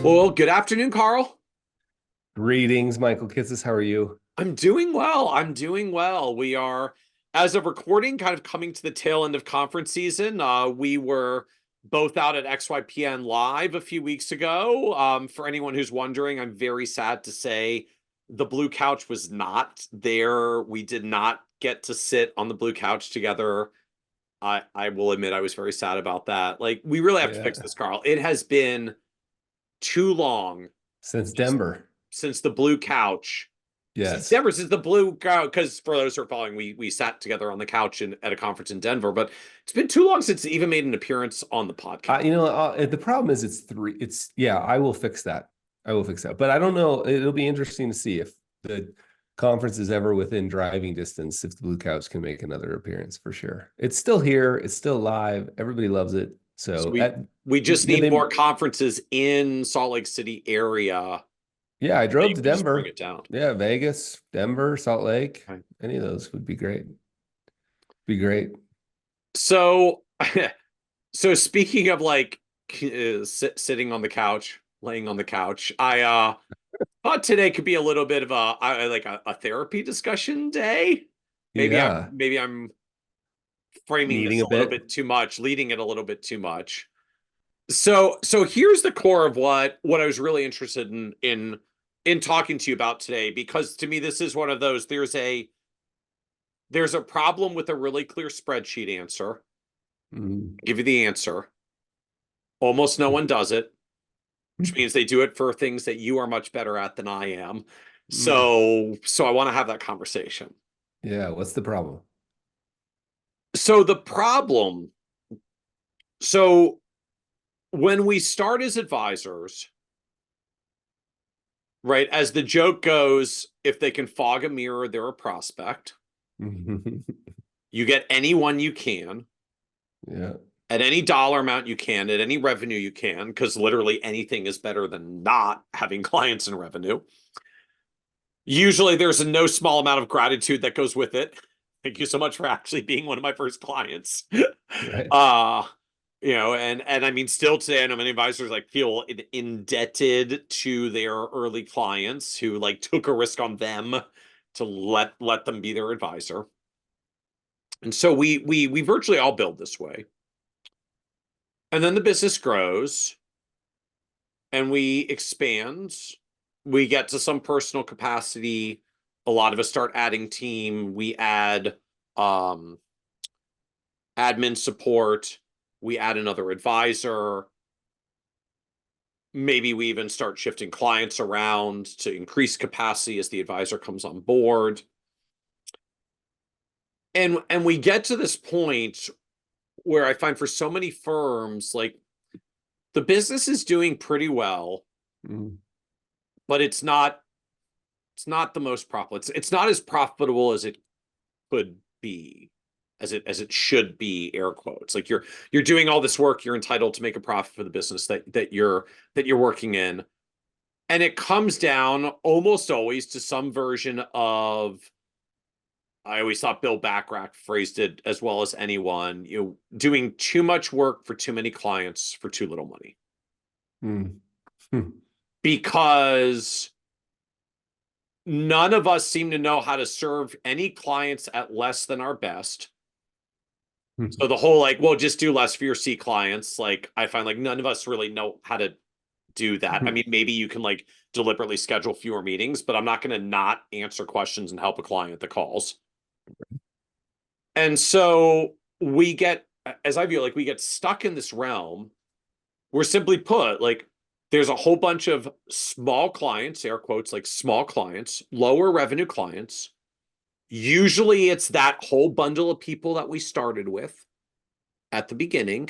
Well, good afternoon, Carl. Greetings, Michael Kitces. How are you? I'm doing well. I'm doing well. We are, as of recording, kind of coming to the tail end of conference season. We were both out at XYPN Live a few weeks ago. For anyone who's wondering, I'm very sad to say the blue couch was not there. We did not get to sit on the blue couch together. I will admit I was very sad about that. Like, we really have to fix Yeah, this, Carl. It has been too long since Denver. since the blue couch since Yes. Denver, since the blue couch, because for those who are following, we sat together on the couch at a conference in Denver, but it's been too long since it even made an appearance on the podcast. The problem is it's three. Yeah, I will fix that. I will fix that. But I don't know. It'll be interesting to see if the conference is ever within driving distance, if the Blue Couch can make another appearance for sure. It's still here. It's still live. Everybody loves it. So So we just yeah, need more conferences in Salt Lake City area yeah, I that drove you to can just bring Denver. it down. Yeah, Vegas, Denver, Salt Lake. Okay. Any of those would be great. Be great. So, so speaking of like sitting on the couch, laying on the couch, I thought today could be a little bit of a therapy discussion day. Yeah. Maybe I'm framing Needing this a a little bit. bit too much, leading it a little bit too much. So here's the core of what I was really interested in talking to you about today, because to me this is one of those, there's a problem with a really clear spreadsheet answer. Mm. Give you the answer. Almost no one does it, which means they do it for things that you are much better at than I am. Mm. So I want to have that conversation. Yeah, what's the problem? So the problem, so when we start as advisors, right? As the joke goes, if they can fog a mirror, they're a prospect. You get anyone you can Yeah. at any dollar amount you can, at any revenue you can, because literally anything is better than not having clients and revenue. Usually there's a no small amount of gratitude that goes with it. Thank you so much for actually being one of my first clients. Right. uh and I mean, still today, I know many advisors like feel indebted to their early clients who like took a risk on them to let them be their advisor. And so we virtually all build this way. And then the business grows and we expand. We get to some personal capacity. A lot of us start adding team. We add um admin support. We add another advisor. Maybe we even start shifting clients around to increase capacity as the advisor comes on board. And we get to this point where I find for so many firms, like the business is doing pretty well, Mm. but it's not the most profitable. It's not as profitable as it could be, as it should be, air quotes. Like you're doing all this work, you're entitled to make a profit for the business that you're working in. And it comes down almost always to some version of, I always thought Bill Backrack phrased it as well as anyone, doing too much work for too many clients for too little money. Mm. Mm. Because none of us seem to know how to serve any clients at less than our best. So the whole like, well, just do less for your C clients. Like I find like none of us really know how to do that. I mean, maybe you can like deliberately schedule fewer meetings, but I'm not going to not answer questions and help a client that calls. And so we get, as I view, like we get stuck in this realm where, simply put, like there's a whole bunch of small clients, air quotes, like small clients, lower revenue clients. Usually it's that whole bundle of people that we started with at the beginning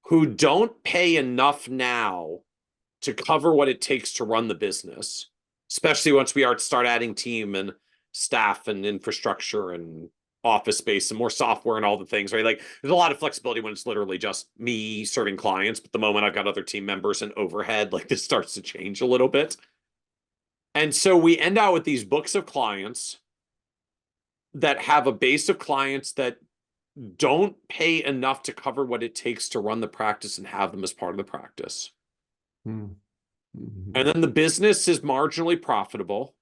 who don't pay enough now to cover what it takes to run the business, especially once we start adding team and staff and infrastructure and office space and more software and all the things, right? Like there's a lot of flexibility when it's literally just me serving clients, but the moment I've got other team members and overhead, like this starts to change a little bit. And so we end out with these books of clients that have a base of clients that don't pay enough to cover what it takes to run the practice and have them as part of the practice. Mm. Mhm. And then the business is marginally profitable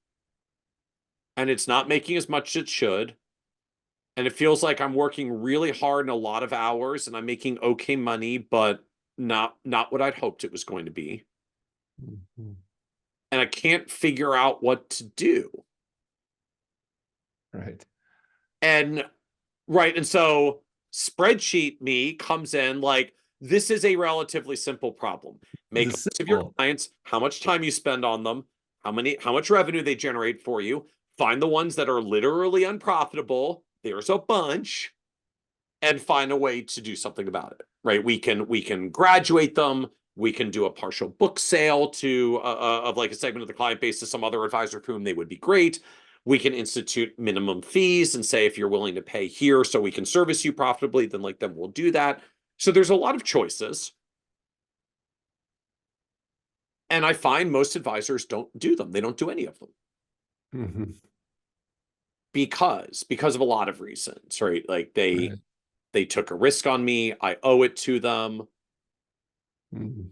and it's not making as much as it should. And it feels like I'm working really hard and a lot of hours and I'm making okay money, but not what I'd hoped it was going to be. Mhm. And I can't figure out what to do. Right. And right. And so spreadsheet me comes in like, this is a relatively simple problem. This Make a is list of your simple. clients, how much time you spend on them, how much revenue they generate for you. Find the ones that are literally unprofitable. There's a bunch, and find a way to do something about it. Right? We can graduate them. We can do a partial book sale to of like a segment of the client base to some other advisor for whom they would be great. We can institute minimum fees and say if you're willing to pay here so we can service you profitably, then we'll do that. So there's a lot of choices. And I find most advisors don't do them. They don't do any of them Mhm. because of a lot of reasons, right? Like Right. they took a risk on me. I owe it to them. Mhm.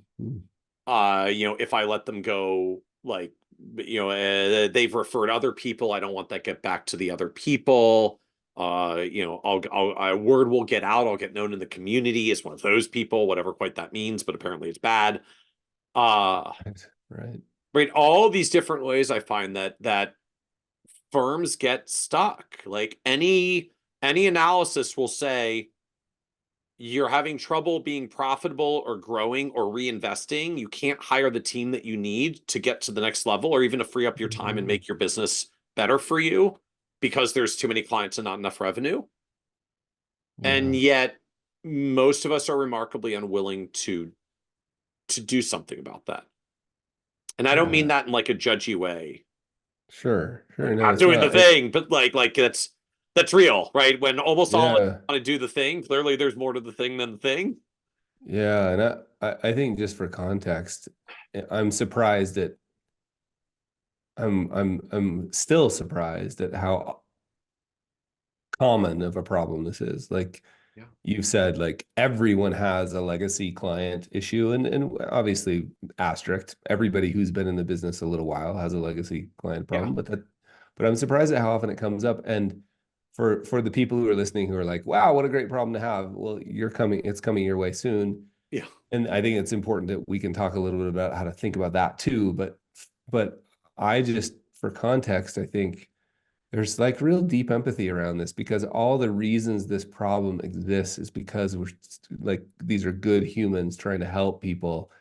If I let them go, like, they've referred other people. I don't want that get back to the other people. Word will get out. I'll get known in the community as one of those people, whatever quite that means, but apparently it's bad. Uh, Right. Right. right. All these different ways I find that firms get stuck. Like any analysis will say you're having trouble being profitable or growing or reinvesting, you can't hire the team that you need to get to the next level or even to free up your time and Mhm. make your business better for you because there's too many clients and not enough revenue. And Yeah. yet most of us are remarkably unwilling to do something about that. And I don't mean Yeah. that in like a judgy way. Sure. Sure. Like No, not it's doing the not. thing, but like that's real, right? When almost all want Yeah. to do the thing, clearly there's more to the thing than the thing. Yeah. And I think just for context, I'm surprised at I'm still surprised at how common of a problem this is. Like Yeah. you've said, like everyone has a legacy client issue, and obviously asterisk, everybody who's been in the business a little while has a legacy client Yeah. problem, but I'm surprised at how often it comes up. And for the people who are listening who are like, wow, what a great problem to have. Well, it's coming your way soon. Yeah. And I think it's important that we can talk a little bit about how to think about that too. But I just, for context, I think there's like real deep empathy around this because all the reasons this problem exists is because we're like these are good humans trying to help people.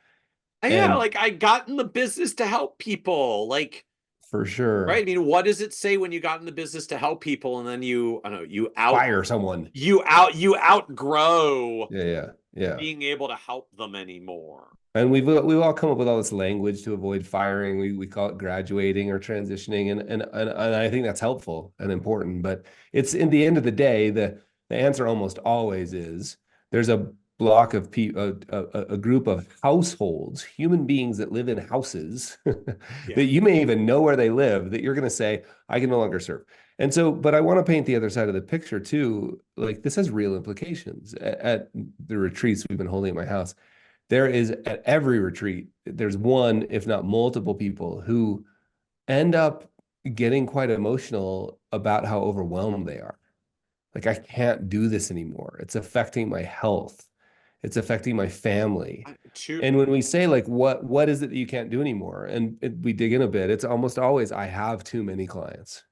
Yeah, And like I got in the business to help people. Like, for right? I sure, mean, what does it say when you got in the business to help people and then I don't know, fire someone. you outgrow Yeah, yeah, yeah. being able to help them anymore. And we've all come up with all this language to avoid firing. We call it graduating or transitioning, and I think that's helpful and important. But it's in the end of the day, the answer almost always is there's a block of people, a group of households, human beings that live in houses Yeah. that you may even know where they live that you're going to say I can no longer serve. And so, but I want to paint the other side of the picture too. Like this has real implications at the retreats we've been holding at my house. There is at every retreat, there's one, if not multiple people who end up getting quite emotional about how overwhelmed they are. Like, I can't do this anymore. It's affecting my health. It's affecting my family. To And when we say like, what is it that you can't do anymore? And we dig in a bit, it's almost always, I have too many clients.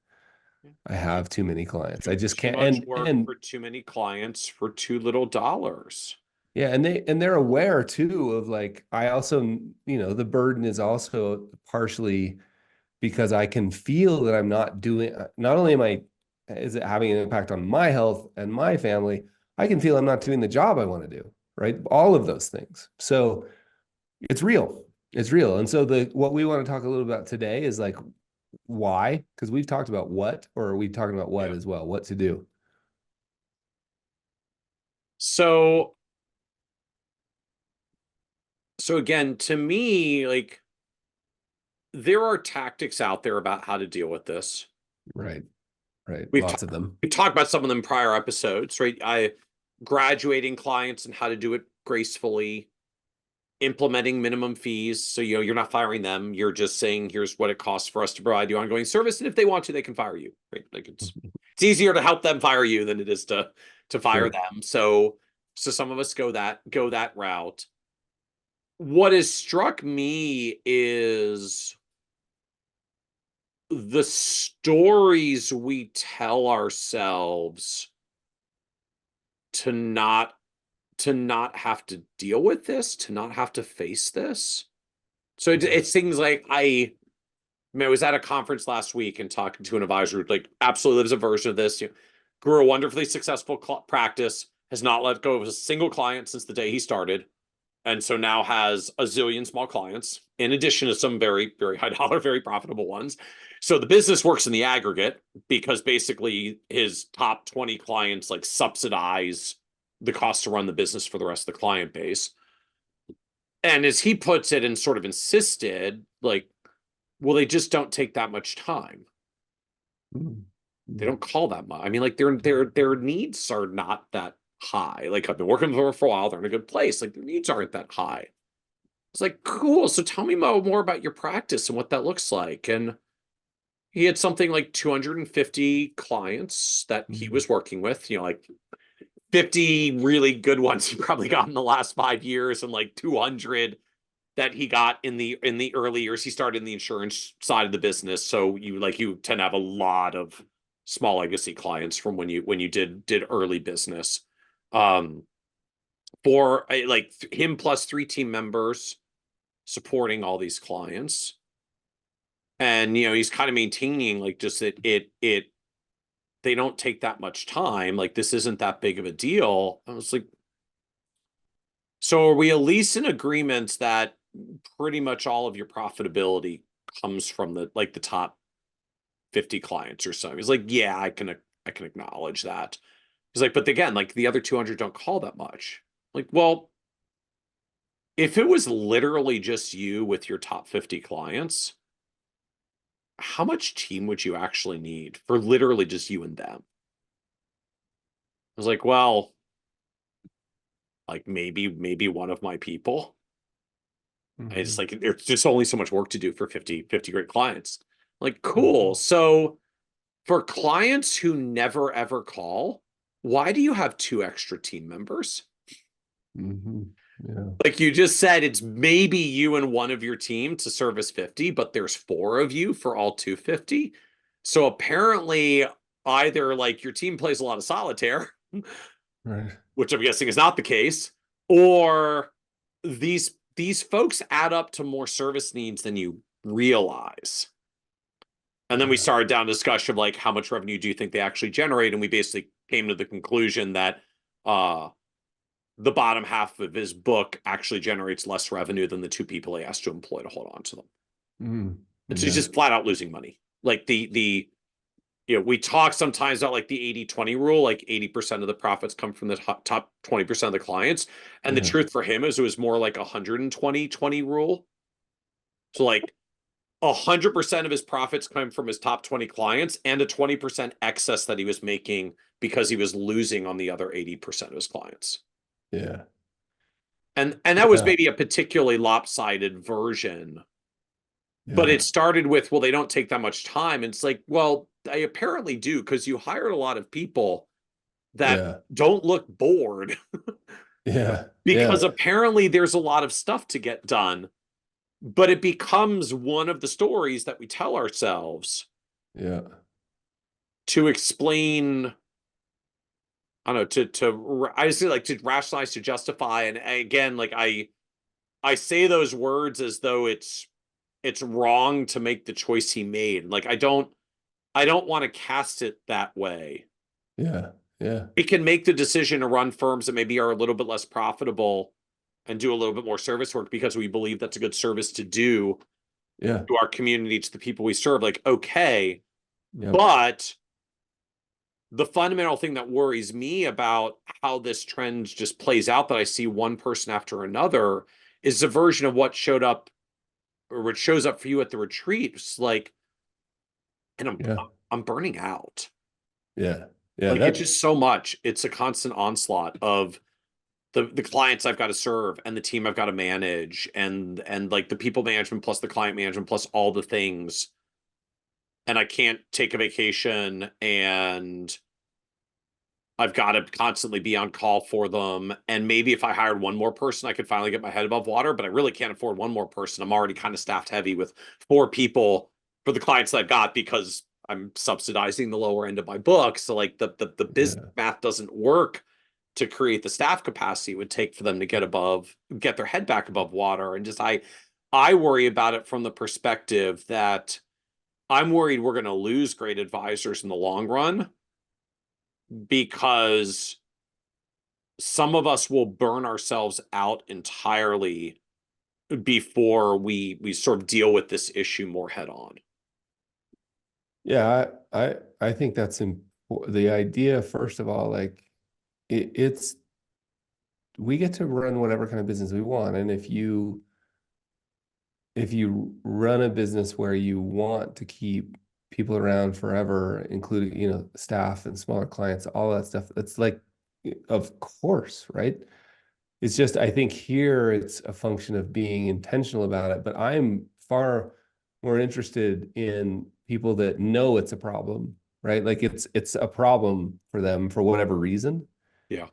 I have too many clients. I just too can't. much work for too many clients for too little dollars. Yeah, they're aware too of like I also, the burden is also partially because I can feel that I'm not doing not only am I is it having an impact on my health and my family, I can feel I'm not doing the job I want to do, right? All of those things. So it's real. It's real. And so the what we want to talk a little about today is like why, because we've talked about what, or are we talking about what Yeah. as well, what to do. So so again, to me, like there are tactics out there about how to deal with this. Right. Right. We've Lots talked of them. we've talked about some of them in prior episodes, right? I graduating clients and how to do it gracefully, implementing minimum fees. So, you're not firing them. You're just saying, here's what it costs for us to provide you ongoing service. And if they want to, they can fire you. Right? Like it's easier to help them fire you than it is to fire Sure. them. So some of us go that route. What has struck me is the stories we tell ourselves to not have to deal with this, to not have to face this. So it's things like I was at a conference last week and talking to an advisor who like absolutely lives a version of this. Grew a wonderfully successful practice, has not let go of a single client since the day he started, and so now has a zillion small clients, in addition to some very, very high dollar, very profitable ones. So the business works in the aggregate because basically his top 20 clients like subsidize the cost to run the business for the rest of the client base. And as he puts it and sort of insisted, like, well, they just don't take that much time. They don't call that much. I mean, like their needs are not that high. Like I've been working with them for a while. They're in a good place. Like their needs aren't that high. It's like, cool. So tell me more about your practice and what that looks like. And he had something like 250 clients that he was working with, like 50 really good ones he probably got in the last 5 years, and like 200 that he got in the early years. He started in the insurance side of the business. So you tend to have a lot of small legacy clients from when you did early business. Um, for like him plus 3 team members supporting all these clients. And he's kind of maintaining like just it they don't take that much time. Like this isn't that big of a deal. I was like, so are we at least in agreement that pretty much all of your profitability comes from the top 50 clients or so? He's like, yeah, I can acknowledge that. He's like, but again, like the other 200 don't call that much. Like, well, if it was literally just you with your top 50 clients, how much team would you actually need for literally just you and them? I was like, well, like maybe one of my people. I just like there's just only so much work to do for 50 great clients. Like, cool. So for clients who never ever call, why do you have 2 extra team members? Yeah. Like you just said, it's maybe you and one of your team to service 50, but there's 4 of you for all 250. So apparently, either like your team plays a lot of solitaire, Right. which I'm guessing is not the case, or these folks add up to more service needs than you realize. And then we Yeah. started down a discussion of like how much revenue do you think they actually generate, and we basically came to the conclusion that the bottom half of his book actually generates less revenue than the 2 people he has to employ to hold on to them. And so he's Yeah. just flat out losing money. Like the we talk sometimes about like the 80-20 rule, like 80% of the profits come from the top 20% of the clients. And the Yeah. truth for him is it was more like 120-20 rule. So like 100% of his profits come from his top 20 clients and a 20% excess that he was making because he was losing on the other 80% of his clients. Yeah. And that was Yeah. maybe a particularly lopsided version, but Yeah. it started with, well, they don't take that much time. And it's like, well, they apparently do, because you hired a lot of people that Yeah. don't look bored Yeah. because Yeah. apparently there's a lot of stuff to get done. But it becomes one of the stories that we tell ourselves Yeah. to explain, I don't know, I just like to rationalize, to justify. And again, like I say those words as though it's wrong to make the choice he made. Like I don't want to cast it that way. Yeah. Yeah. We can make the decision to run firms that maybe are a little bit less profitable and do a little bit more service work because we believe that's a good service to do Yeah. to our community, to the people we serve. Like, okay, Yep. but the fundamental thing that worries me about how this trend just plays out, that I see one person after another, is the version of what showed up or what shows up for you at the retreat. It's like, and Yeah. I'm burning out. Yeah. Yeah. Like it's That. just so much. It's a constant onslaught of the clients I've got to serve and the team I've got to manage and like the people management plus the client management plus all the things. And I can't take a vacation and I've got to constantly be on call for them. And maybe if I hired one more person, I could finally get my head above water, but I really can't afford one more person. I'm already kind of staffed heavy with 4 people for the clients that I've got because I'm subsidizing the lower end of my book. So like the business Yeah. math doesn't work to create the staff capacity it would take for them to get their head back above water. And just I worry about it from the perspective that I'm worried we're going to lose great advisors in the long run because some of us will burn ourselves out entirely before we sort of deal with this issue more head on. Yeah, I think that's the idea, first of all, like it's we get to run whatever kind of business we want. And if you run a business where you want to keep people around forever, including, staff and smaller clients, all that stuff, that's like, of course, right? It's just, I think here it's a function of being intentional about it, but I'm far more interested in people that know it's a problem, right? Like it's a problem for them for whatever reason. Yeah.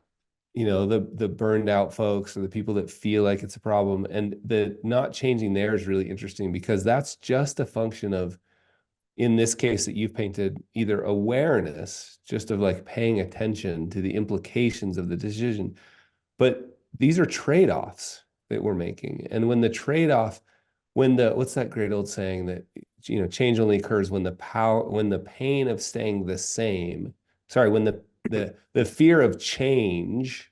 The burned out folks or the people that feel like it's a problem, and the not changing there is really interesting because that's just a function of, in this case that you've painted, either awareness, just of like paying attention to the implications of the decision, but these are trade-offs that we're making. And when the trade-off, what's that great old saying that, change only occurs when the pain of staying the same, sorry, when the fear of change,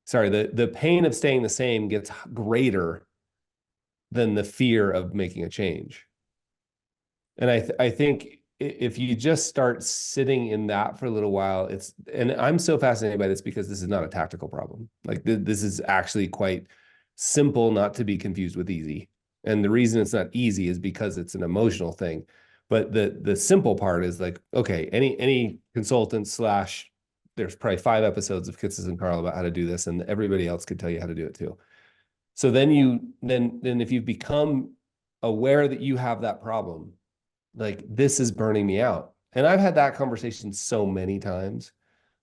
sorry, the pain of staying the same gets greater than the fear of making a change. And I think if you just start sitting in that for a little while, and I'm so fascinated by this because this is not a tactical problem. Like this is actually quite simple, not to be confused with easy. And the reason it's not easy is because it's an emotional thing. But the simple part is like, okay, any consultant slash, there's probably 5 episodes of Kitces and Carl about how to do this, and everybody else could tell you how to do it too. So then if you've become aware that you have that problem, like, this is burning me out. And I've had that conversation so many times.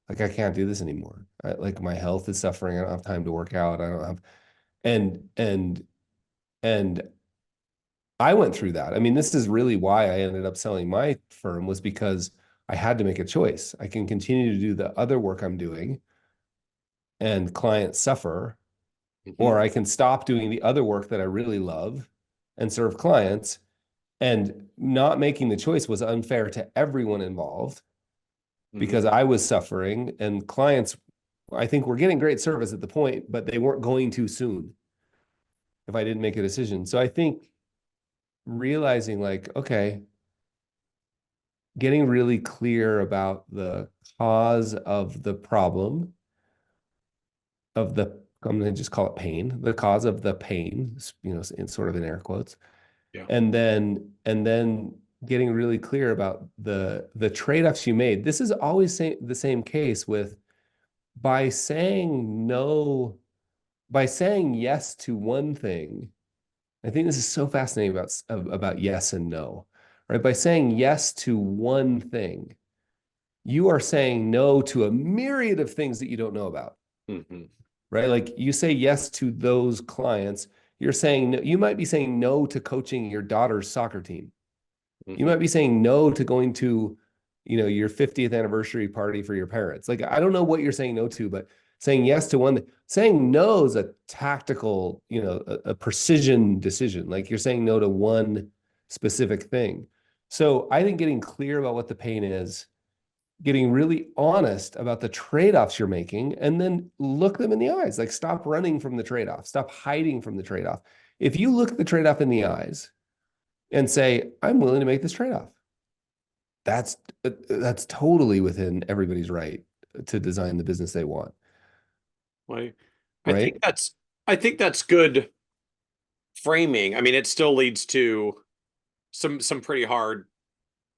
Like, I can't do this anymore. Like, my health is suffering. I don't have time to work out. I don't have, and I went through that. I mean, this is really why I ended up selling my firm, was because I had to make a choice. I can continue to do the other work I'm doing and clients suffer, or I can stop doing the other work that I really love and serve clients. And not making the choice was unfair to everyone involved because I was suffering, and clients, I think, were getting great service at the point, but they weren't going to soon if I didn't make a decision. So I think realizing, like, okay, getting really clear about the cause of the problem, I'm going to just call it pain, the cause of the pain, in sort of in air quotes. Yeah. And then getting really clear about the trade-offs you made. This is always the same case with, by saying no, by saying yes to one thing. I think this is so fascinating about yes and no, right? By saying yes to one thing, you are saying no to a myriad of things that you don't know about. Right? Like, you say yes to those clients, you're saying no, you might be saying no to coaching your daughter's soccer team. You might be saying no to going to, your 50th anniversary party for your parents. Like, I don't know what you're saying no to, but saying yes to one, saying no is a tactical, a precision decision. Like, you're saying no to one specific thing. So I think getting clear about what the pain is, getting really honest about the trade-offs you're making, and then look them in the eyes. Like, stop running from the trade-off, stop hiding from the trade-off. If you look the trade-off in the eyes and say, I'm willing to make this trade-off, that's totally within everybody's right to design the business they want. Well, I think Right? that's good framing. I mean, it still leads to some pretty hard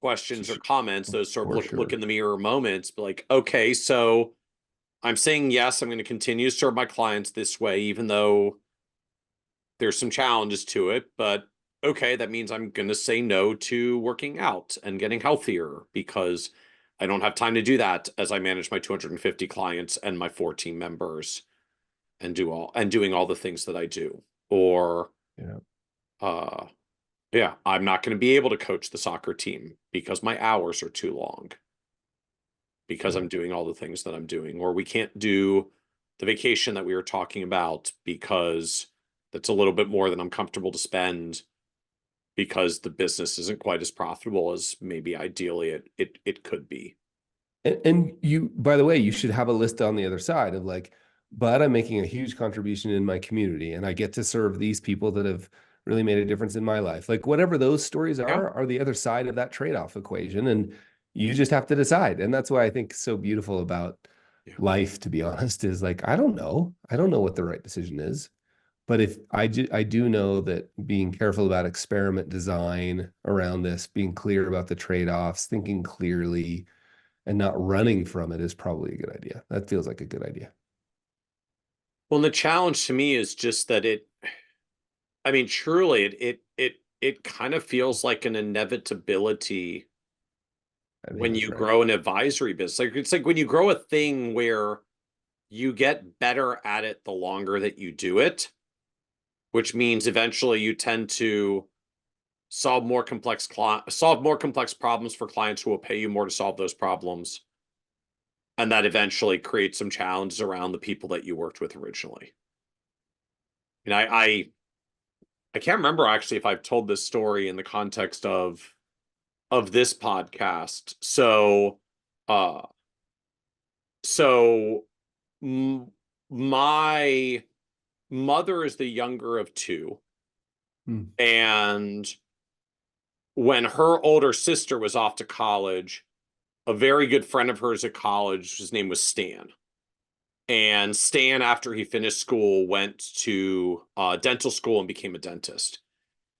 questions or comments, those sort of For look sure. in the mirror moments, but like, okay, so I'm saying yes, I'm going to continue to serve my clients this way, even though there's some challenges to it. But okay, that means I'm going to say no to working out and getting healthier because I don't have time to do that as I manage my 250 clients and my 4 team members and doing all the things that I do. Or Yeah. Yeah, I'm not going to be able to coach the soccer team because my hours are too long because Yeah. I'm doing all the things that I'm doing. Or we can't do the vacation that we were talking about because that's a little bit more than I'm comfortable to spend because the business isn't quite as profitable as maybe ideally it could be. And you, by the way, you should have a list on the other side of like, but I'm making a huge contribution in my community and I get to serve these people that have really made a difference in my life. Like whatever those stories Yeah. are the other side of that trade-off equation. And you just have to decide. And that's why I think so beautiful about Yeah. life, to be honest, is like, I don't know. I don't know what the right decision is. But if I do know that being careful about experiment design around this, being clear about the trade-offs, thinking clearly, and not running from it is probably a good idea. That feels like a good idea. Well, and the challenge to me is just that I mean, truly, it kind of feels like an inevitability I think when that's you right. grow an advisory business. Like it's like when you grow a thing where you get better at it the longer that you do it, which means eventually you tend to solve more complex problems for clients who will pay you more to solve those problems. And that eventually creates some challenges around the people that you worked with originally. And I can't remember actually if I've told this story in the context of this podcast. Uh so m- my mother is the younger of two, Hmm. and when her older sister was off to college, a very good friend of hers at college, his name was Stan. And Stan, after he finished school, went to dental school and became a dentist.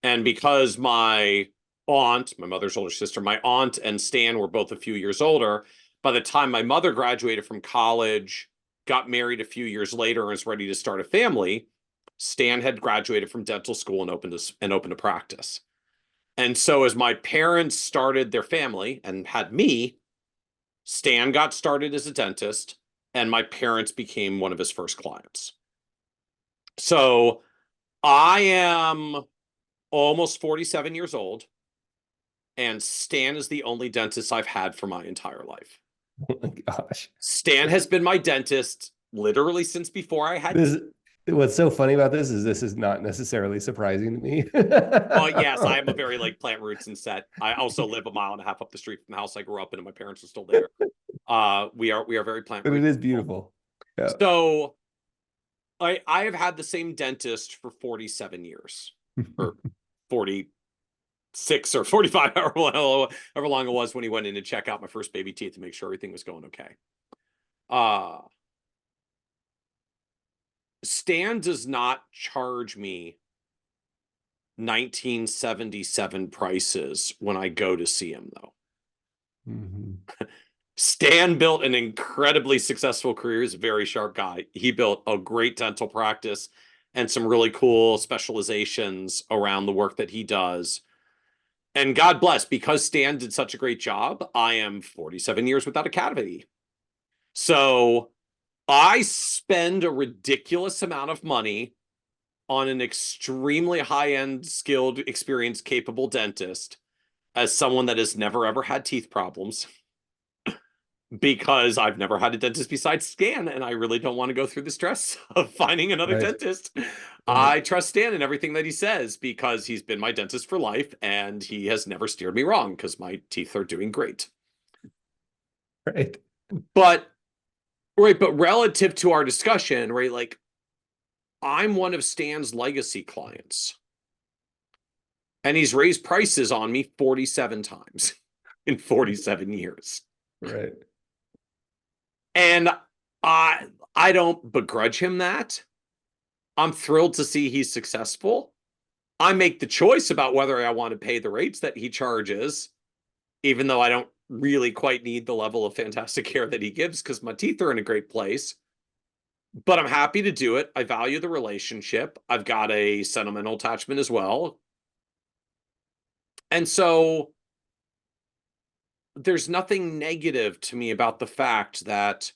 And because my aunt, my mother's older sister, my aunt and Stan were both a few years older, by the time my mother graduated from college, got married a few years later, and was ready to start a family, Stan had graduated from dental school and opened a practice. And so as my parents started their family and had me, Stan got started as a dentist, and my parents became one of his first clients. So I am almost 47 years old, and Stan is the only dentist I've had for my entire life. Oh my gosh. Stan has been my dentist literally since before I had. This what's so funny about this is not necessarily surprising to me. Well, yes, I am a very like plant roots and set. I also live a mile and a half up the street from the house I grew up in, and my parents are still there. We are very plant But it roots. is beautiful. Yeah. So I have had the same dentist for 47 years or 46 or 45, however long it was when he went in to check out my first baby teeth to make sure everything was going okay. Uh, Stan does not charge me 1977 prices when I go to see him, though. Mhm. Stan built an incredibly successful career. He's a very sharp guy. He built a great dental practice and some really cool specializations around the work that he does. And God bless, because Stan did such a great job, I am 47 years without a cavity. So I spend a ridiculous amount of money on an extremely high-end, skilled, experienced, capable dentist as someone that has never ever had teeth problems because I've never had a dentist besides Stan, and I really don't want to go through the stress of finding another Right. dentist. Right. I trust Stan in everything that he says because he's been my dentist for life and he has never steered me wrong because my teeth are doing great. Right. But right, but relative to our discussion, right, like I'm one of Stan's legacy clients, and he's raised prices on me 47 times in 47 years. Right. And I don't begrudge him that. I'm thrilled to see he's successful. I make the choice about whether I want to pay the rates that he charges, even though I don't really quite need the level of fantastic care that he gives because my teeth are in a great place. But I'm happy to do it. I value the relationship. I've got a sentimental attachment as well. And so there's nothing negative to me about the fact that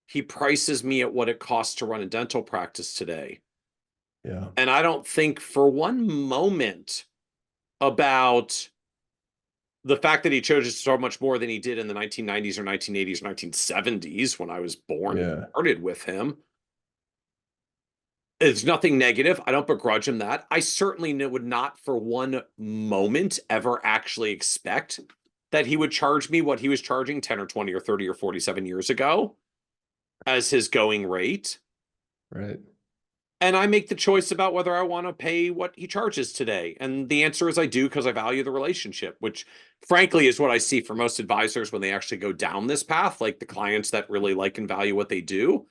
he prices me at what it costs to run a dental practice today. Yeah. And I don't think for one moment about the fact that he charges so much more than he did in the 1990s or 1980s or 1970s when I was born and Yeah. started with him. It's nothing negative. I don't begrudge him that. I certainly would not for one moment ever actually expect that he would charge me what he was charging 10 or 20 or 30 or 47 years ago as his going rate. Right. And I make the choice about whether I want to pay what he charges today. And the answer is I do because I value the relationship, which frankly is what I see for most advisors when they actually go down this path, like the clients that really like and value what they do.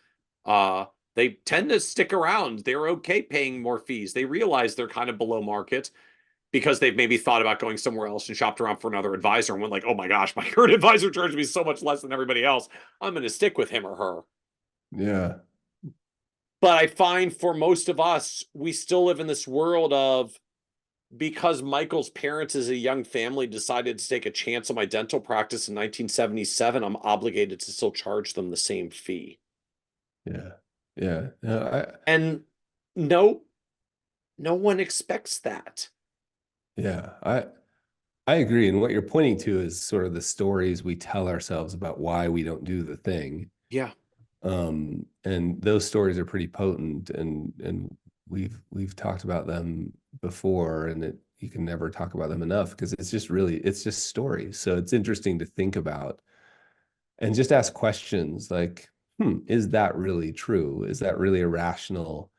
They tend to stick around. They're okay paying more fees. They realize they're kind of below market because they've maybe thought about going somewhere else and shopped around for another advisor and went like, oh my gosh, my current advisor charged me so much less than everybody else. I'm going to stick with him or her. Yeah. But I find for most of us, we still live in this world of because Michael's parents as a young family decided to take a chance on my dental practice in 1977, I'm obligated to still charge them the same fee. Yeah. Yeah. No, And no, no one expects that. yeah. I agree. And what you're pointing to is sort of the stories we tell ourselves about why we don't do the thing. Yeah. And those stories are pretty potent, and we've talked about them before, and you can never talk about them enough because it's just stories. So it's interesting to think about and just ask questions like, is that really true? Is that really a rational?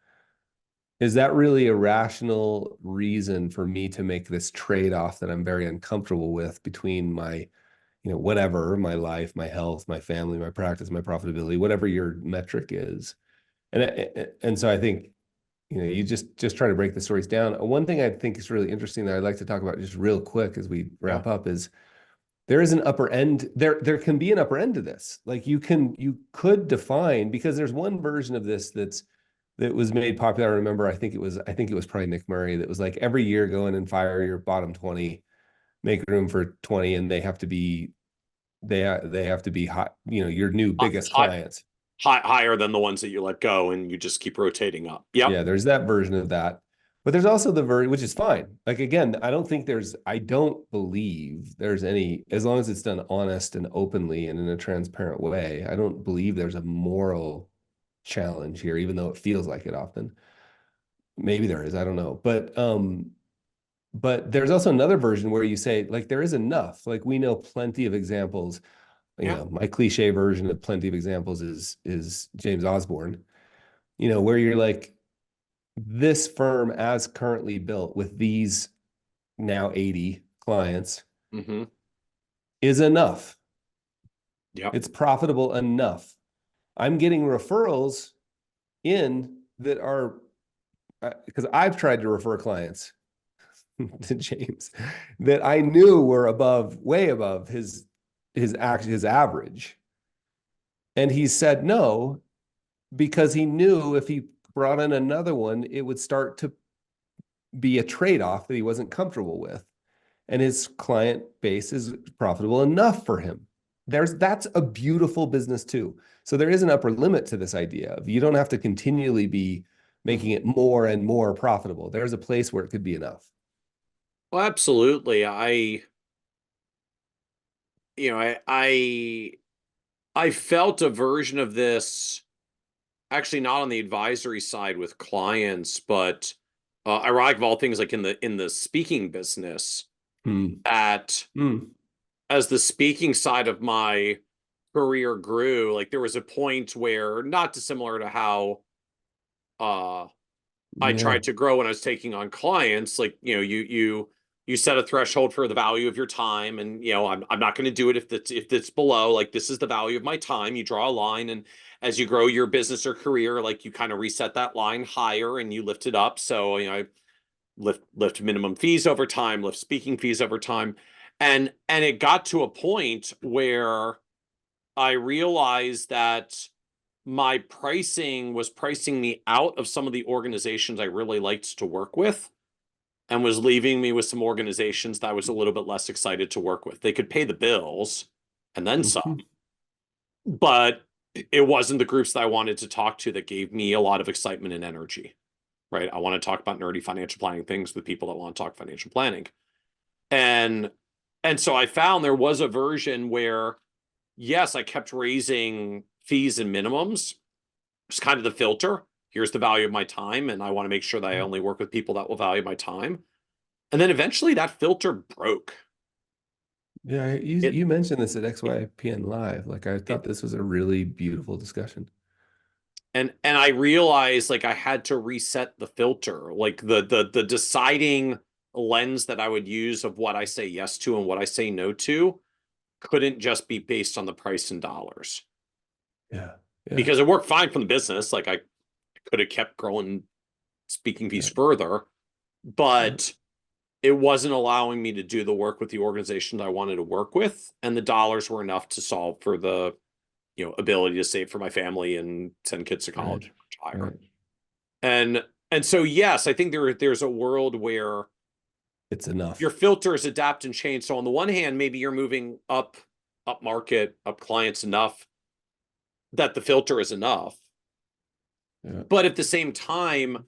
Is that really a rational reason for me to make this trade-off that I'm very uncomfortable with between my, whatever, my life, my health, my family, my practice, my profitability, whatever your metric is. And so I think, you just try to break the stories down. One thing I think is really interesting that I'd like to talk about just real quick as we Yeah. wrap up is there is an upper end. There can be an upper end to this. Like you could define, because there's one version of this that was made popular. I remember, I think it was probably Nick Murray, that was like every year go in and fire your bottom 20, make room for 20, and they have to be hot, your new biggest clients. Higher than the ones that you let go and you just keep rotating up. Yep. Yeah, there's that version of that. But there's also the version, which is fine. Like, again, I don't believe there's any, as long as it's done honest and openly and in a transparent way, I don't believe there's a moral challenge here, even though it feels like it often. Maybe there is, I don't know. But there's also another version where you say, like, there is enough. Like, we know plenty of examples. Yeah. My cliche version of plenty of examples is James Osborne, where you're like, this firm as currently built with these now 80 clients Mm-hmm. is enough. Yep. It's profitable enough. I'm getting referrals in that are, because I've tried to refer clients to James that I knew were way above his average. And he said no, because he knew if he brought in another one, it would start to be a trade-off that he wasn't comfortable with. And his client base is profitable enough for him. That's a beautiful business too. So there is an upper limit to this idea of you don't have to continually be making it more and more profitable. There's a place where it could be enough. Well, absolutely. You know, I felt a version of this actually not on the advisory side with clients, but ironic of all things, like in the speaking business, Hmm. that Hmm. as the speaking side of my career grew, like there was a point where not dissimilar to how uh I Yeah. tried to grow when I was taking on clients, like, you set a threshold for the value of your time, and I'm not going to do it if it's below, like, this is the value of my time. You draw a line, and as you grow your business or career, like, you kind of reset that line higher and you lift it up. So, I lift minimum fees over time, lift speaking fees over time. And it got to a point where I realized that my pricing was pricing me out of some of the organizations I really liked to work with and was leaving me with some organizations that I was a little bit less excited to work with. They could pay the bills and then some, but it wasn't the groups that I wanted to talk to that gave me a lot of excitement and energy, right? I want to talk about nerdy financial planning things with people that want to talk financial planning. And and so I found there was a version where, yes, I kept raising fees and minimums. It's kind of the filter. Here's the value of my time, and I want to make sure that I only work with people that will value my time. And then eventually that filter broke. Yeah, It you mentioned this at XYPN Live. Like I thought it this was a really beautiful discussion. and I realized like I had to reset the filter, like the deciding lens that I would use of what I say yes to and what I say no to couldn't just be based on the price in dollars. Yeah. Yeah. Because it worked fine from the business. Like I could have kept growing speaking fees Right. further, Right. but it wasn't allowing me to do the work with the organization that I wanted to work with. And the dollars were enough to solve for the, ability to save for my family and send kids to Right. college and retire. Right. And so yes, I think there's a world where It's your enough. filters adapt and change. So on the one hand, maybe you're moving up market, up clients enough that the filter is enough. Yeah. But at the same time,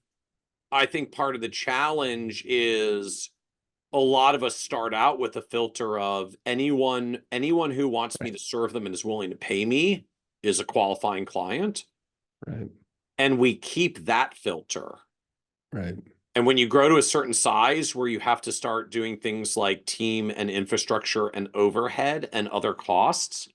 I think part of the challenge is a lot of us start out with a filter of anyone who wants me Right. to serve them and is willing to pay me is a qualifying client. Right. And we keep that filter. Right. And when you grow to a certain size where you have to start doing things like team and infrastructure and overhead and other costs,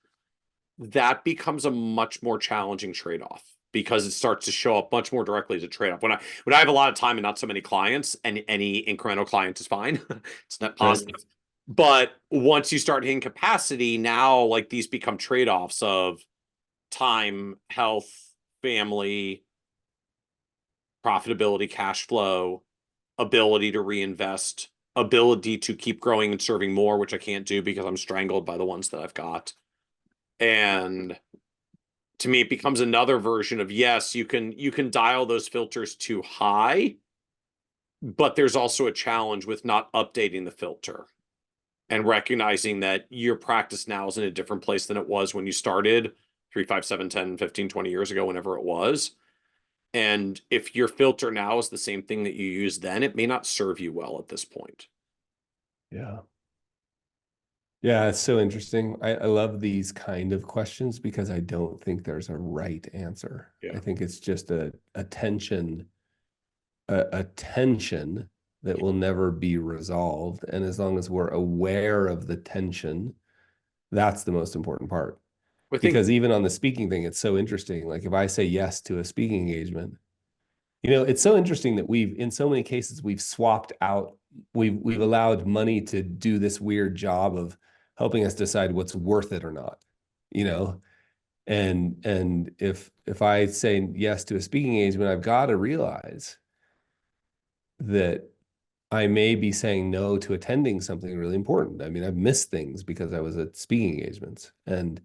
that becomes a much more challenging trade-off because it starts to show up much more directly as a trade-off. When I have a lot of time and not so many clients, and any incremental client is fine. It's net Right. positive. But once you start hitting capacity, now like these become trade-offs of time, health, family, profitability, cash flow, ability to reinvest, ability to keep growing and serving more, which I can't do because I'm strangled by the ones that I've got. And to me, it becomes another version of yes, you can dial those filters too high, but there's also a challenge with not updating the filter and recognizing that your practice now is in a different place than it was when you started 3, 5, 7, 10, 15, 20 years ago, whenever it was. And if your filter now is the same thing that you used then, it may not serve you well at this point. Yeah. Yeah, it's so interesting. I love these kind of questions because I don't think there's a right answer. I Yeah. think it's just a tension, a tension that will never be resolved. And as long as we're aware of the tension, that's the most important part. I think, Because even on the speaking thing, it's so interesting. Like if I say yes to a speaking engagement, it's so interesting that in so many cases, we've swapped out, we've allowed money to do this weird job of helping us decide what's worth it or not, you know? And if I say yes to a speaking engagement, I've got to realize that I may be saying no to attending something really important. I mean, I've missed things because I was at speaking engagements. And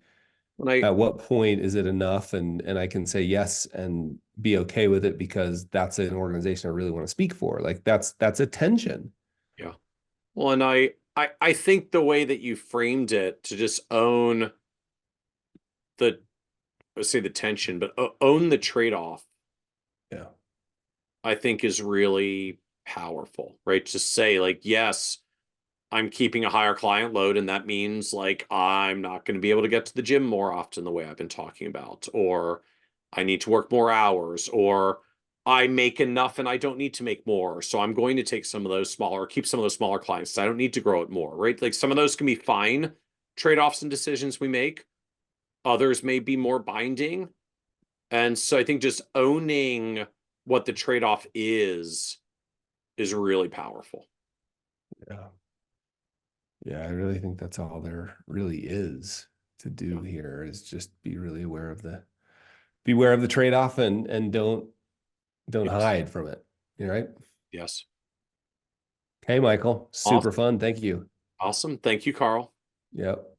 when I at what point is it enough and I can say yes and be okay with it because that's an organization I really want to speak for. Like that's a tension. yeah. Well, and I think the way that you framed it to just own the, let's say the tension, but own the trade-off, Yeah. I think is really powerful, right? Just say like, yes, I'm keeping a higher client load, and that means like I'm not going to be able to get to the gym more often the way I've been talking about, or I need to work more hours, or I make enough and I don't need to make more. So I'm going to take some of those smaller, keep some of those smaller clients. I don't need to grow it more, right? Like some of those can be fine trade-offs and decisions we make. Others may be more binding. And so I think just owning what the trade-off is really powerful. Yeah. Yeah. I really think that's all there really is to Yeah. do here is just be aware of the trade-off and don't Yes. hide from it. You know, right? Yes. Hey, Michael, super Awesome. fun. Thank you. Awesome. Thank you, Carl. Yep.